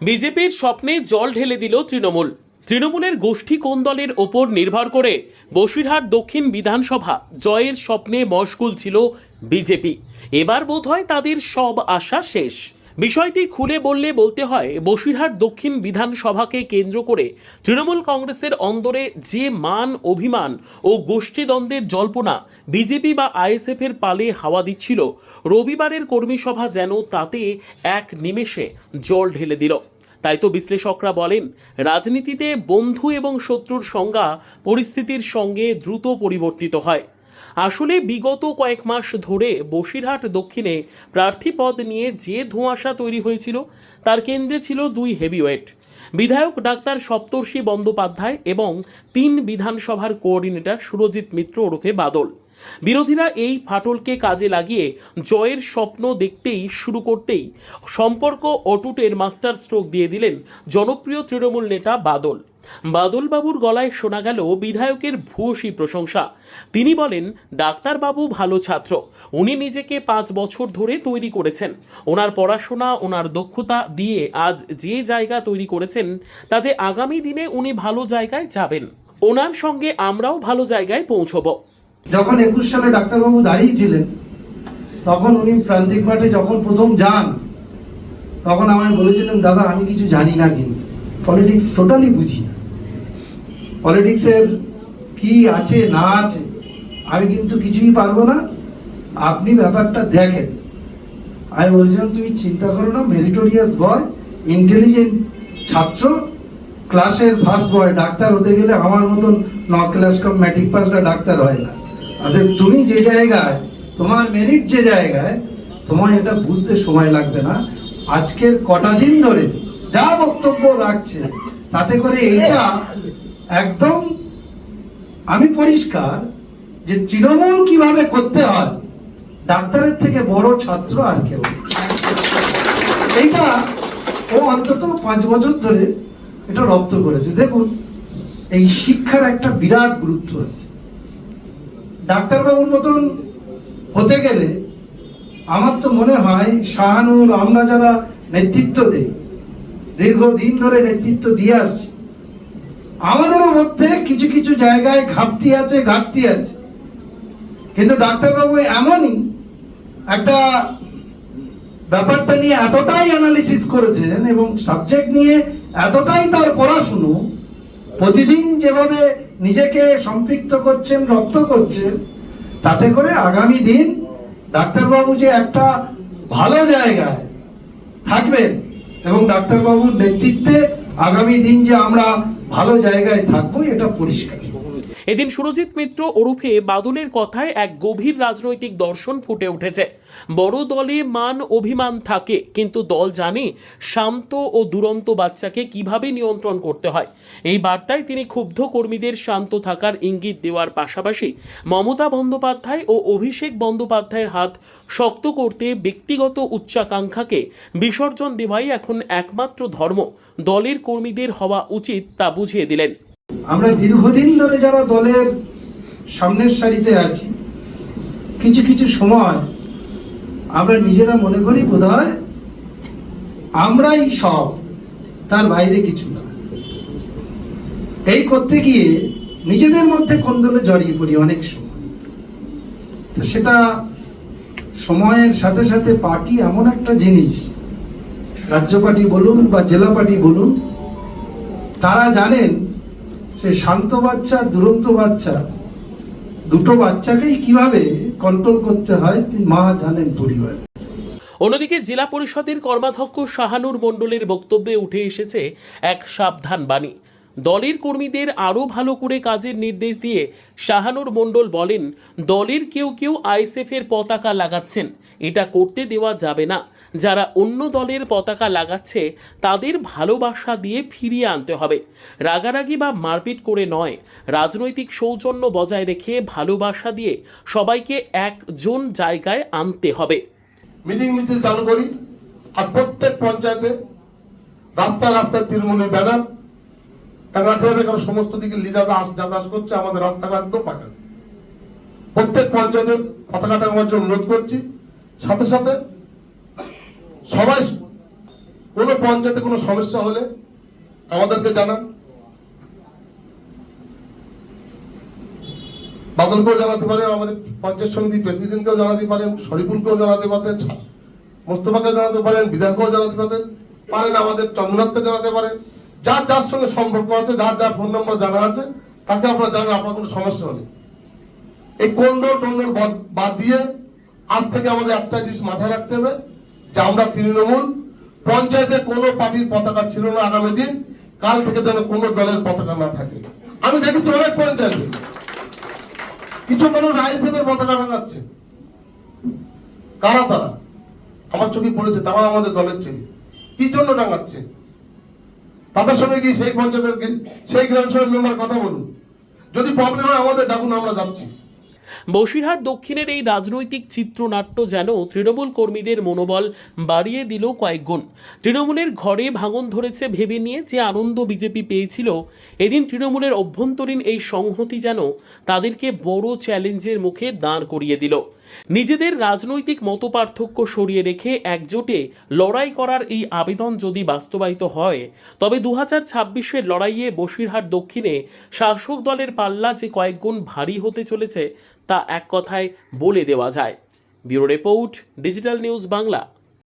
বিজেপির স্বপ্নে জল ঢেলে দিল তৃণমূল। তৃণমূলের গোষ্ঠী কোন দলের ওপর নির্ভর করে বসিরহাট দক্ষিণ বিধানসভা জয়ের স্বপ্নে মশগুল ছিল বিজেপি। এবার বোধহয় তাদের সব আশা শেষ। বিষয়টি খুলে বলতে হয়, বসিরহাট দক্ষিণ বিধানসভাকে কেন্দ্র করে তৃণমূল কংগ্রেসের অন্দরে যে মান অভিমান ও গোষ্ঠীদ্বন্দ্বের জল্পনা বিজেপি বা আইএসএফ এর পালে হাওয়া দিচ্ছিল, রবিবারের কর্মী সভা যেন তাতে এক নিমেষে জল ঢেলে দিল। তাই তো বিশ্লেষকরা বলেন, রাজনীতিতে বন্ধু এবং শত্রুর সংজ্ঞা পরিস্থিতির সঙ্গে দ্রুত পরিবর্তিত হয়। আসলে বিগত কয়েক মাস ধরে বসিরহাট দক্ষিণে প্রার্থী পদ নিয়ে যে ধোঁয়াশা তৈরি হয়েছিল, তার কেন্দ্রে ছিল দুই হেভিওয়েট, বিধায়ক ডাক্তার সপ্তর্ষি বন্দ্যোপাধ্যায় এবং ৩ বিধানসভার কোঅর্ডিনেটর সুরজিৎ মিত্র ওরফে বাদল। বিরোধীরা এই ফাটলকে কাজে লাগিয়ে জয়ের স্বপ্ন দেখতেই শুরু করতেই সম্পর্ক অটুটের মাস্টার স্ট্রোক দিয়ে দিলেন জনপ্রিয় তৃণমূল নেতা বাদল। বাদলবাবুর গলায় শোনা গেল বিধায়কের ভূয়সী প্রশংসা। তিনি বলেন, ডাক্তারবাবু ভালো ছাত্র, উনি নিজেকে 5 বছর ধরে তৈরি করেছেন। ওনার পড়াশোনা, ওনার দক্ষতা দিয়ে আজ যে জায়গা তৈরি করেছেন, তাতে আগামী দিনে উনি ভালো জায়গায় যাবেন। ওনার সঙ্গে আমরাও ভালো জায়গায় পৌঁছব। যখন 21 সালে ডাক্তারবাবু দাঁড়িয়েছিলেন, তখন উনি প্রান্তিক মাঠে যখন প্রথম যান, তখন আমায় বলেছিলেন, দাদা আমি কিছু জানি না, কিন্তু পলিটিক্স টোটালি বুঝি না, পলিটিক্সের কি আছে না আছে আমি কিন্তু কিছুই পারবো না, আপনি ব্যাপারটা দেখেন। আমি বলেছিলাম, তুমি চিন্তা করো না, মেরিটোরিয়াস বয়, ইন্টেলিজেন্ট ছাত্র, ক্লাসের ফার্স্ট বয়, ডাক্তার হতে গেলে আমার মতন 9 ক্লাস কম ম্যাট্রিক পাসটা ডাক্তার হয় না। অর্থাৎ তুমি যে জায়গায়, তোমার মেরিট যে জায়গায়, তোমার এটা বুঝতে সময় লাগবে না। আজকের কটা দিন ধরে যা বক্তব্য রাখছে, তাতে করে এটা একদম আমি পরিষ্কার যে তৃণমূল কিভাবে করতে হয়, ডাক্তারের থেকে বড় ছাত্র আর কেউ। এইটা ও অন্তত 5 বছর ধরে এটা রপ্ত করেছে। দেখুন, এই শিক্ষার একটা বিরাট গুরুত্ব আছে। ডাক্তারবাবুর মতন হতে গেলে আমার তো মনে হয় শাহানুর, আমরা যারা নেতৃত্ব দেই, দীর্ঘদিন ধরে নেতৃত্ব দিয়ে আসছি, আমাদেরও মধ্যে কিছু কিছু জায়গায় ঘাটতি আছে। কিন্তু ডাক্তারবাবু এমনই একটা ব্যাপারটা নিয়ে এতটাই অ্যানালিসিস করেছেন এবং সাবজেক্ট নিয়ে এতটাই তার পড়াশুনো, প্রতিদিন যেভাবে নিজেকে সম্পৃক্ত করছেন, রপ্ত করছেন, তাতে করে আগামী দিন ডাক্তারবাবু যে একটা ভালো জায়গায় থাকবেন এবং ডাক্তারবাবুর নেতৃত্বে আগামী দিন যে আমরা ভালো জায়গায় থাকবো, এটা পরিষ্কার। এদিন সুরজিৎ মিত্র ওরফে বাদলের কথায় এক গভীর রাজনৈতিক দর্শন ফুটে উঠেছে। বড় দলে মান অভিমান থাকে, কিন্তু দল জানে শান্ত ও দুরন্ত বাচ্চাকে কিভাবে নিয়ন্ত্রণ করতে হয়। এই বার্তায় তিনি ক্ষুব্ধ কর্মীদের শান্ত থাকার ইঙ্গিত দেওয়ার পাশাপাশি মমতা বন্দ্যোপাধ্যায় ও অভিষেক বন্দ্যোপাধ্যায়ের হাত শক্ত করতে ব্যক্তিগত উচ্চাকাঙ্ক্ষাকে বিসর্জন দেওয়াই এখন একমাত্র ধর্ম দলের কর্মীদের হওয়া উচিত, তা বুঝিয়ে দিলেন। আমরা দীর্ঘদিন ধরে যারা দলের সামনের সারিতে আছি, কিছু কিছু সময় আমরা নিজেরা মনে করি বোধহয় আমরাই সব, তার বাইরে কিছু না। এই করতে গিয়ে নিজেদের মধ্যে কোন্দলে জড়িয়ে পড়ি অনেক সময়। তো সেটা সময়ের সাথে সাথে পার্টি এমন একটা জিনিস, রাজ্য পার্টি বলুন বা জেলা পার্টি বলুন, তারা জানেন সে শান্ত বাচ্চা, দুরন্ত বাচ্চা, দুটো বাচ্চাকেই কিভাবে কন্ট্রোল করতে হয়, মা জানেন পরিবার। অন্যদিকে জেলা পরিষদের কর্মাধ্যক্ষ শাহানুর মণ্ডলের বক্তব্যে উঠে এসেছে এক সাবধান বাণী। দলের কর্মীদের আরও ভালো করে কাজের নির্দেশ দিয়ে শাহানুর মণ্ডল বলেন, দলের কেউ কেউ আইএসএফ এর পতাকা লাগাচ্ছেন, এটা করতে দেওয়া যাবে না। যারা অন্য দলের পতাকা লাগাচ্ছে তাদের ভালোবাসা দিয়ে ফিরিয়ে আনতে হবে, রাগারাগি বা মারপিট করে নয়। রাজনৈতিক সৌজন্য বজায় রেখে ভালোবাসা দিয়ে সবাইকে একজন জায়গায় আনতে হবে। মিটিং মিছিল চালু করি, আর প্রত্যেক পঞ্চায়েতে রাস্তায় রাস্তায় তৃণমূলের ব্যানার টাঙাতে হবে, কারণ সমস্ত দিকে লিডাররা যাতায়াত করছে, আমাদের রাস্তাঘাট একদম ফাঁকা। প্রত্যেক পঞ্চায়েতের পতাকা টাঙানোর জন্য অনুরোধ করছি। সাথে সাথে সবাই কোনো পঞ্চায়েতে কোনো সমস্যা হলে আমাদেরকে জানান, বাদলকেও জানাতে পারেন, আমাদের পঞ্চায়েত সমিতি প্রেসিডেন্টকেও জানাতে পারেন, শরীফুলকেও জানাতে পারেন, মোস্তফাকে জানাতে পারেন, বিধায়ককেও জানাতে পারেন, আমাদের চন্দ্রনাথকে জানাতে পারেন। যার যার সঙ্গে সম্পর্ক আছে, যার যার ফোন নম্বর জানা আছে, তাকে আপনারা জানান আপনার কোনো সমস্যা হলে। এই কোন্দল টোন্দল বাদ দিয়ে আজ থেকে আমাদের একটা জিনিস মাথায় রাখতে হবে যে আমরা তৃণমূল, পঞ্চায়েতে কোনো পার্টির পতাকা ছিল না আগামী দিন, কাল থেকে যেন কোনো দলের পতাকা না থাকে। আমি দেখেছি অনেক পঞ্চায়েতে কিছু মানুষ আইএসএফের পতাকা টাঙাচ্ছে। কারা তারা? আমার চোখে পড়েছে তারা আমাদের দলের ছেলে। কি জন্য টাঙাচ্ছে? তাদের সঙ্গে কি সেই পঞ্চায়েতের সেই গ্রাম সভার মেম্বার কথা বলুন, যদি প্রবলেম হয় আমাদের ডাকুন, আমরা যাচ্ছি। বসিরহাট দক্ষিণের এই রাজনৈতিক চিত্রনাট্য যেন তৃণমূল কর্মীদের মনোবল বাড়িয়ে দিল কয়েক গুণ। তৃণমূলের ঘরে ভাঙন ধরেছে ভেবে নিয়ে যে আনন্দ বিজেপি পেয়েছিল, এদিন তৃণমূলের অভ্যন্তরীণ এই সংহতি যেন তাদেরকে বড় চ্যালেঞ্জের মুখে দাঁড় করিয়ে দিল। নিজেদের রাজনৈতিক মতপার্থক্য সরিয়ে রেখে একজোটে লড়াই করার এই আবেদন যদি বাস্তবায়িত হয়, তবে 2026-এর লড়াইয়ে বসিরহাট দক্ষিণে শাসক দলের পাল্লা যে কয়েক গুণ ভারী হতে চলেছে তা এক কথায় বলে দেওয়া যায়। Bureau report, digital news Bangla.